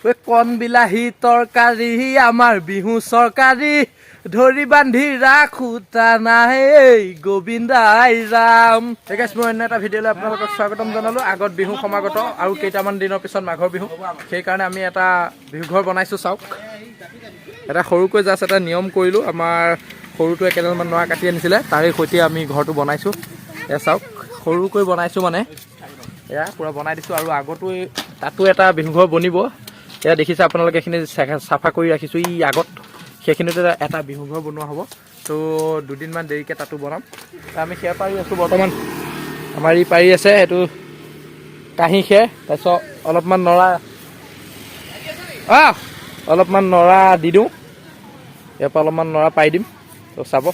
কণ বিলাহী তৰকাৰী আমাৰ বিহু চৰকাৰী ধৰি বান্ধি ৰাখো নাই গোবিন্দাই ৰাম। ঠিক আছে, মই অন্য এটা ভিডিঅ'লৈ আপোনালোকক স্বাগতম জনালোঁ। আগত বিহু সমাগত আৰু কেইটামান দিনৰ পিছত মাঘৰ বিহু, সেইকাৰণে আমি এটা বিহু ঘৰ বনাইছোঁ। চাওক, এটা সৰুকৈ জাষ্ট এটা নিয়ম কৰিলোঁ। আমাৰ সৰুটোৱে কেইডালমান নৰা কাটি আনিছিলে, তাৰে সৈতে আমি ঘৰটো বনাইছোঁ। এয়া চাওক, সৰুকৈ বনাইছোঁ মানে এয়া পূৰা বনাই দিছোঁ। আৰু আগতো তাতো এটা বিহু ঘৰ বনিব। এয়া দেখিছে আপোনালোকে, এইখিনি চাফা কৰি ৰাখিছোঁ। ই আগত সেইখিনিতে এটা বিহু ঘৰ বনোৱা হ'ব। তো দুদিনমান দেৰিকৈ তাতো বনাম। আমি খেৰ পাৰি আছোঁ বৰ্তমান। আমাৰ ই পাৰি আছে, এইটো কাঁহী খেৰ। তাৰপিছত অলপমান নৰা দি দিওঁ। ইয়াৰ পৰা অলপমান নৰা পাৰি দিম। তো চাব,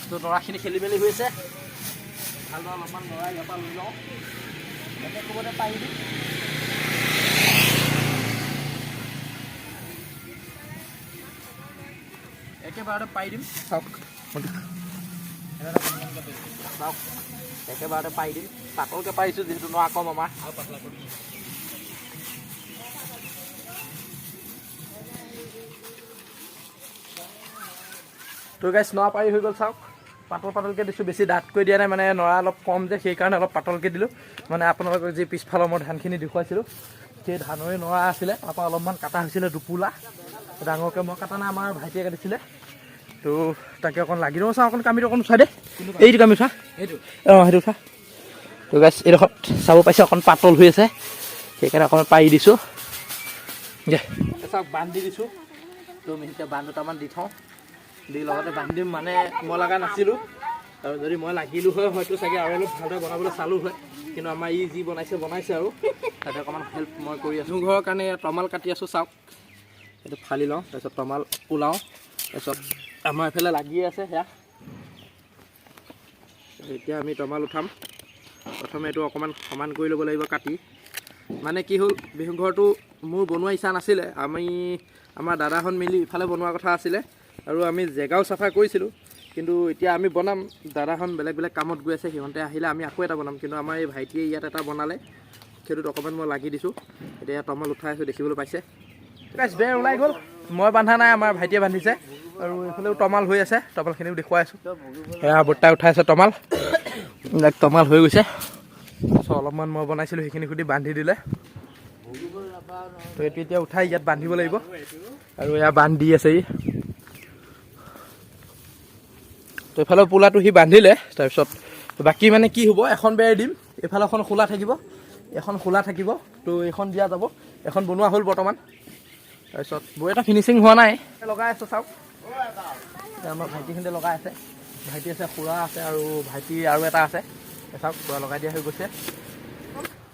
তো নৰাখিনি খেলি মেলি হৈ আছে। ভালদৰে অলপমান নৰা ইয়াৰ পৰা লৈ লওঁ, একে ক'ৰবাতে পাৰি দিম। একেবাৰতে পাৰি দিম। চাওক, একেবাৰতে পাৰি দিম। পাতলকৈ পাৰিছোঁ যিহেতু নৰা কম আমাৰ। তো গাইছ, নৰা পাৰি হৈ গ'ল। চাওক, পাতলকৈ দিছোঁ, বেছি ডাঠকৈ দিয়া নাই, মানে নৰা অলপ কম যে সেইকাৰণে অলপ পাতলকৈ দিলোঁ। মানে আপোনালোকক যি পিছফালৰ মই ধানখিনি দেখুৱাইছিলোঁ, সেই ধানৰে নৰা আছিলে। তাৰপৰা অলপমান কাটা হৈছিলে দুপোলা, ডাঙৰকৈ মই কাটা নাই, আমাৰ ভাইটিয়ে কাটিছিলে। তো তাকে অকণ লাগি দিওঁ। চাওঁ অকণ কামিটো অকণ উঠাই দে, এইটো কামি উঠা, সেইটো সেইটো উঠা। তো গাইছ, এইডোখৰত চাব পাইছে অকণ পাতল হৈ আছে, সেইকাৰণে অকণমান পাৰি দিছোঁ। চাওক, বান্ধ দি দিছোঁ। তো এতিয়া বান্ধ দুটামান দি থওঁ, দি লগতে বান্ধি দিম। মানে মই লগা নাছিলোঁ, আৰু যদি মই লাগিলোঁ হয় হয়তো চাগে আৰু অলপ ভালদৰে বনাবলৈ চালোঁ হয়। কিন্তু আমাৰ ই যি বনাইছে আৰু তাতে অকণমান হেল্প মই কৰি আছোঁ। ঘৰৰ কাৰণে তমাল কাটি আছোঁ। চাওক, এইটো ফালি লওঁ, তাৰপিছত তমাল ওলাওঁ। তাৰপিছত আমাৰ এইফালে লাগিয়ে আছে সেয়া। এতিয়া আমি তমাল উঠাম। প্ৰথমে এইটো অকণমান সমান কৰি ল'ব লাগিব কাটি। মানে কি হ'ল, বিহু ঘৰটো মোৰ বনোৱা ইচ্ছা নাছিলে। আমাৰ দাদাহঁত মিলি ইফালে বনোৱা কথা আছিলে, আৰু আমি জেগাও চাফা কৰিছিলোঁ। কিন্তু এতিয়া আমি বনাম, দাদাহঁত বেলেগ কামত গৈ আছে, সিহঁতে আহিলে আমি আকৌ এটা বনাম। কিন্তু আমাৰ এই ভাইটিয়ে ইয়াত এটা বনালে, সেইটোত অকণমান মই লাগি দিছোঁ। এতিয়া তমাল উঠাই আছোঁ, দেখিবলৈ পাইছে। বেৰ ওলাই গ'ল, মই বান্ধা নাই, আমাৰ ভাইটিয়ে বান্ধিছে। আৰু এইফালেও তমাল হৈ আছে, তমালখিনিও দেখুৱাই আছোঁ। সেয়া বৰ্তাই উঠাই আছে তমাল, এইবিলাক তমাল হৈ গৈছে। তাৰপিছত অলপমান মই বনাইছিলোঁ, সেইখিনি সুধি বান্ধি দিলে। তো এইটো এতিয়া উঠাই ইয়াত বান্ধিব লাগিব, আৰু এয়া বান্ধ দি আছে ই। তো এইফালে পোলাটো সি বান্ধিলে। তাৰপিছত বাকী মানে কি হ'ব, এখন বেৰ দিম, এইফালে এখন খোলা থাকিব, এখন খোলা থাকিব। তো এইখন দিয়া যাব, এখন বনোৱা হ'ল বৰ্তমান। তাৰপিছত বৰ এটা ফিনিচিং হোৱা নাই, লগাই আছোঁ। চাওক, আমাৰ ভাইটিখিনিতে লগাই আছে, ভাইটি আছে, খুৰা আছে, আৰু ভাইটি আৰু এটা আছে। চাওক, পুৰা লগাই দিয়া হৈ গৈছে।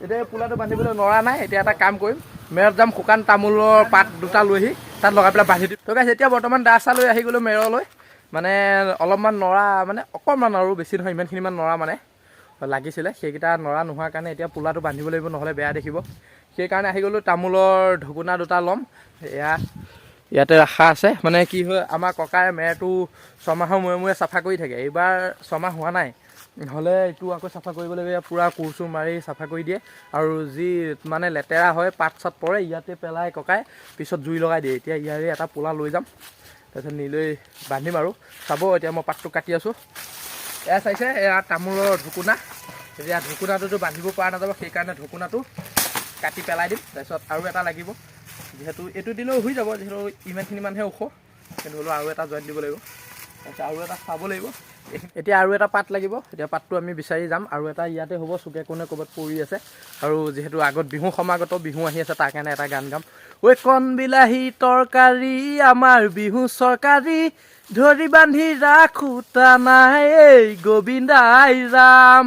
এতিয়া পোলাটো বান্ধিবলৈ নৰা নাই। এতিয়া এটা কাম কৰিম, মেৰত যাম, শুকান তামোলৰ পাত দুটা লৈ আহি তাত লগাই পেলাই বান্ধি দিম। তো গাইছ, এতিয়া বৰ্তমান দা চা লৈ আহি গ'লোঁ মেৰলৈ। মানে অলপমান নৰা, মানে অকণমান আৰু বেছি নহয়, ইমানখিনিমান নৰা মানে লাগিছিলে। সেইকেইটা নৰা নোহোৱাৰ কাৰণে এতিয়া পোলাটো বান্ধিব লাগিব, নহ'লে বেয়া দেখিব। সেইকাৰণে আহি গ'লোঁ। তামোলৰ ঢকুনা দুটা ল'ম, ইয়াতে ৰাখা আছে। মানে কি হয়, আমাৰ ককাই মেৰটো ছমাহৰ মূৰে চাফা কৰি থাকে। এইবাৰ ছমাহ হোৱা নাই, হ'লে এইটো আকৌ চাফা কৰিব লাগিব। পূৰা কোৰ চোৰ মাৰি চাফা কৰি দিয়ে, আৰু যি মানে লেতেৰা হয়, পাত চাত পৰে, ইয়াতে পেলাই ককাই পিছত জুই লগাই দিয়ে। এতিয়া ইয়াৰে এটা পোলা লৈ যাম, তাৰপিছত নি লৈ বান্ধিম আৰু। চাব, এতিয়া মই পাতটো কাটি আছোঁ। এয়া চাইছে, এয়া তামোলৰ ঢকুনা। এতিয়া ঢকুনাটোতো বান্ধিব পৰা নাযাব, সেইকাৰণে ঢকুনাটো কাটি পেলাই দিম। তাৰপিছত আৰু এটা লাগিব, যিহেতু এইটো দিলেও হৈ যাব, যিহেতু ইমানখিনিমানহে ওখ, কিন্তু হ'লেও আৰু এটা জইন দিব লাগিব। তাৰপিছত আৰু এটা চাব লাগিব। এতিয়া আৰু এটা পাত লাগিব, এতিয়া পাতটো আমি বিচাৰি যাম। আৰু এটা ইয়াতে হ'ব, চুকে কোণে ক'ৰবাত পৰি আছে। আৰু যিহেতু আগত বিহু সমাগত, বিহু আহি আছে, তাৰ কাৰণে এটা গান গাম। কণ বিলাহী তৰকাৰী আমাৰ বিহু চৰকাৰী ধৰি বান্ধি ৰাখো নাই গোবিন্দাই ৰাম।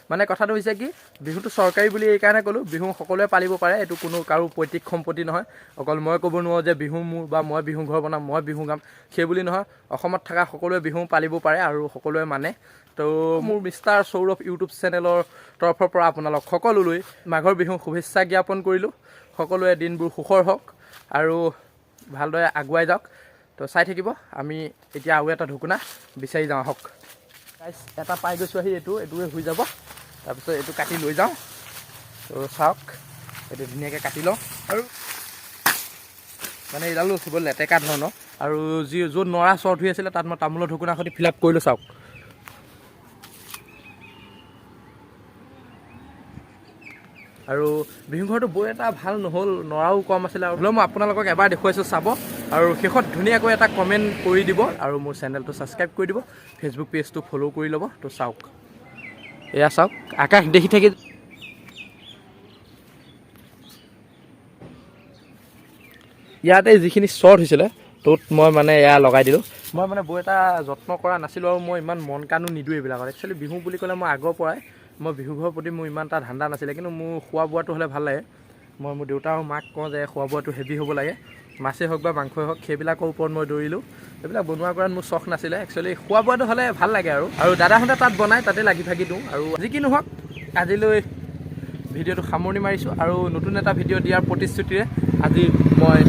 মানে কথাটো হৈছে কি, বিহুটো চৰকাৰী বুলি এইকাৰণে ক'লোঁ, বিহু সকলোৱে পালিব পাৰে, এইটো কোনো কাৰো পৈতৃক সম্পত্তি নহয়। অকল মই ক'ব নোৱাৰোঁ যে বিহু মোৰ, বা মই বিহু ঘৰ বনাম, মই বিহু গাম, সেইবুলি নহয়। অসমত থকা সকলোৱে বিহু পালিব পাৰে, আৰু সকলোৱে মানে। তো মোৰ মিষ্টাৰ সৌৰভ ইউটিউব চেনেলৰ তৰফৰ পৰা আপোনালোক সকলোলৈ মাঘৰ বিহু শুভেচ্ছা জ্ঞাপন কৰিলোঁ। সকলোৱে দিনবোৰ সুখৰ হওক, আৰু ভালদৰে আগুৱাই যাওক। তো চাই থাকিব, আমি এতিয়া আৰু এটা ঢকুনা বিচাৰি যাওঁ, আহক। এটা পাই গৈছোঁ আহি, এইটোৱে হৈ যাব। তাৰপিছত এইটো কাটি লৈ যাওঁ। তো চাওক, এইটো ধুনীয়াকৈ কাটি লওঁ। আৰু মানে এইডালো চুবলৈ লেতেকা ধৰণৰ আৰু য'ত নৰা শ্বৰ্ট হৈ আছিলে তাত মই তামোলৰ ঢকুনা সৈতে ফিল আপ কৰিলোঁ চাওক। আৰু বিহু ঘৰটো বৰ এটা ভাল নহ'ল, নৰাও কম আছিলে আৰু হ'লেও মই আপোনালোকক এবাৰ দেখুৱাইছোঁ চাব আৰু শেষত ধুনীয়াকৈ এটা কমেণ্ট কৰি দিব আৰু মোৰ চেনেলটো ছাবস্ক্ৰাইব কৰি দিব, ফেচবুক পেজটো ফ'ল' কৰি ল'ব। তো চাওক, এয়া চাওক আকাশ দেখি থাকি ইয়াতে যিখিনি শ্বৰ্ট হৈছিলে ত'ত মই মানে এয়া লগাই দিলোঁ। মই মানে বৰ এটা যত্ন কৰা নাছিলোঁ আৰু মই ইমান মন কাণো নিদিওঁ এইবিলাকত। একচুৱেলি বিহু বুলি ক'লে মই আগৰ পৰাই মই বিহু ঘৰৰ প্ৰতি মোৰ ইমান এটা ধান্দা নাছিলে, কিন্তু মোৰ খোৱা বোৱাটো হ'লে ভাল লাগে। মই মোৰ দেউতা আৰু মাক কওঁ যে খোৱা বোৱাটো হেভি হ'ব লাগে, মাছেই হওক বা মাংসই হওক, সেইবিলাকৰ ওপৰত মই দৌৰিলোঁ। এইবিলাক বনোৱা কৰাত মোৰ চখ নাছিলে, একচুৱেলি খোৱা বোৱাটো হ'লে ভাল লাগে আৰু দাদাহঁতে তাত বনাই তাতে লাগি ভাগি দিওঁ। আৰু যি কি নহওক আজিলৈ ভিডিঅ'টো সামৰণি মাৰিছোঁ আৰু নতুন এটা ভিডিঅ' দিয়াৰ প্ৰতিশ্ৰুতিৰে আজি মই